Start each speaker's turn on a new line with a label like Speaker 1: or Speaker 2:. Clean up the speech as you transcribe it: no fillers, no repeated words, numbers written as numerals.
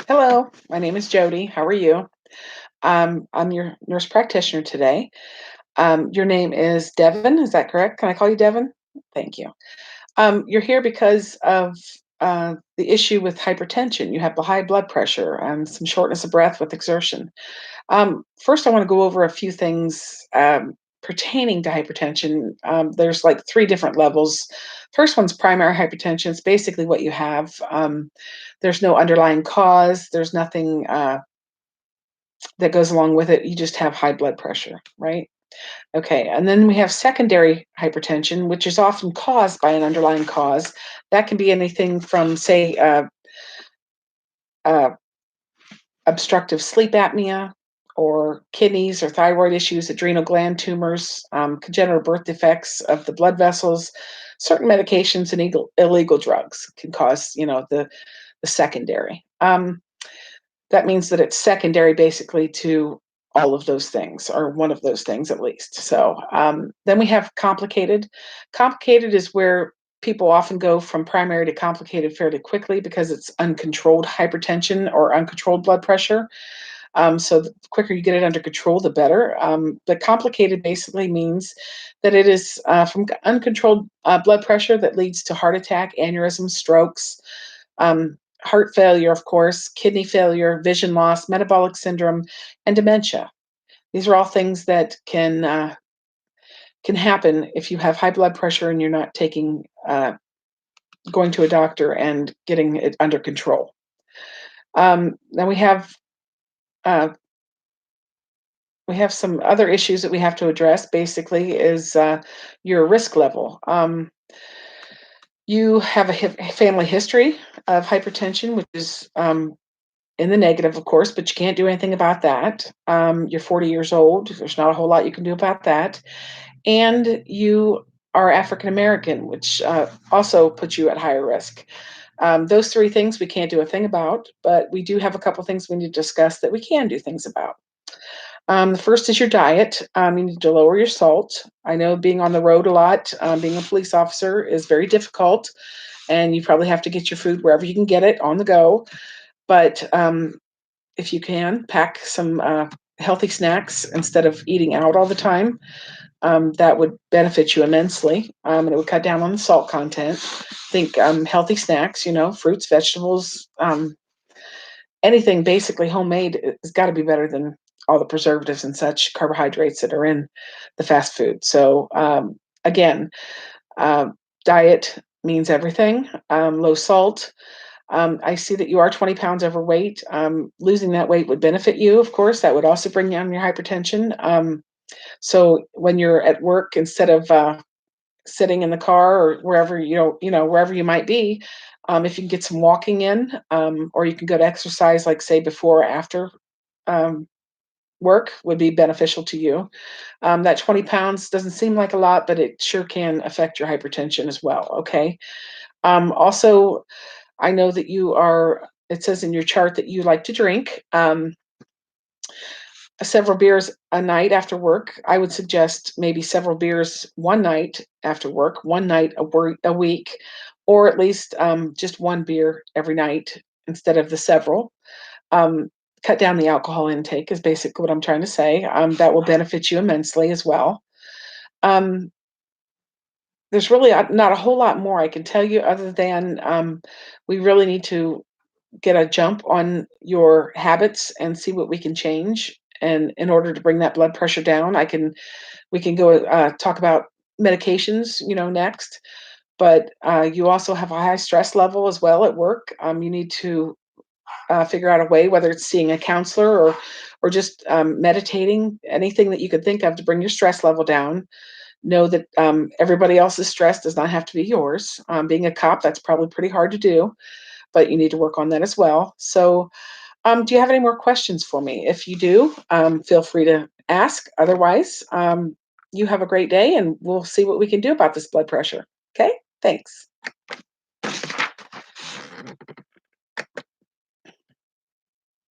Speaker 1: Hello, my name is Jody. How are you? I'm your nurse practitioner today. Your name is Devin, is that correct? Can I call you Devin? Thank you. You're here because of the issue with hypertension. You have the high blood pressure and some shortness of breath with exertion. First, I want to go over a few things pertaining to hypertension. There's like three different levels. First one's primary hypertension. It's basically what you have. There's no underlying cause. There's nothing that goes along with it. You just have high blood pressure, right? Okay. And then we have secondary hypertension, which is often caused by an underlying cause. That can be anything from, say, uh, obstructive sleep apnea or kidneys or thyroid issues, adrenal gland tumors, congenital birth defects of the blood vessels, certain medications and illegal drugs can cause, the secondary. That means that it's secondary basically to all of those things, or one of those things at least. So then we have complicated. Complicated is where people often go from primary to complicated fairly quickly because it's uncontrolled hypertension or uncontrolled blood pressure. So the quicker you get it under control, the better. But complicated basically means that it is from uncontrolled blood pressure that leads to heart attack, aneurysm, strokes, heart failure, of course, kidney failure, vision loss, metabolic syndrome, and dementia. These are all things that can happen if you have high blood pressure and you're not taking going to a doctor and getting it under control. Then uh, we have some other issues that we have to address. Basically, is your risk level. You have a family history of hypertension, which is in the negative, of course, but you can't do anything about that. You're 40 years old. There's not a whole lot you can do about that. And you are African American, which also puts you at higher risk. Those three things we can't do a thing about, but we do have a couple things we need to discuss that we can do things about. The first is your diet. You need to lower your salt. I know being on the road a lot, being a police officer is very difficult, and you probably have to get your food wherever you can get it on the go. But if you can, pack some healthy snacks instead of eating out all the time. That would benefit you immensely, and it would cut down on the salt content. Think healthy snacks, fruits, vegetables, anything basically homemade has got to be better than all the preservatives and such carbohydrates that are in the fast food. So again, uh, diet means everything. Low salt. I see that you are 20 pounds overweight. Losing that weight would benefit you, of course. That would also bring down your hypertension. So when you're at work, instead of sitting in the car or wherever wherever you might be, if you can get some walking in, or you can go to exercise, like say before or after um, work, would be beneficial to you. That 20 pounds doesn't seem like a lot, but it sure can affect your hypertension as well. Okay. Also, I know that you are. It says in your chart that you like to drink. Several beers a night after work. I would suggest maybe several beers one night after work, one night a week, or at least just one beer every night instead of the several. Um, Cut down the alcohol intake is basically what I'm trying to say. That will benefit you immensely as well. Um, there's really not a whole lot more I can tell you other than we really need to get a jump on your habits and see what we can change. And in order to bring that blood pressure down, we can go talk about medications, next. But you also have a high stress level as well at work. You need to figure out a way, whether it's seeing a counselor or just meditating, anything that you could think of to bring your stress level down. Know that everybody else's stress does not have to be yours. Being a cop, that's probably pretty hard to do, but you need to work on that as well. So, do you have any more questions for me? If you do, feel free to ask. Otherwise, you have a great day and we'll see what we can do about this blood pressure. Okay? Thanks.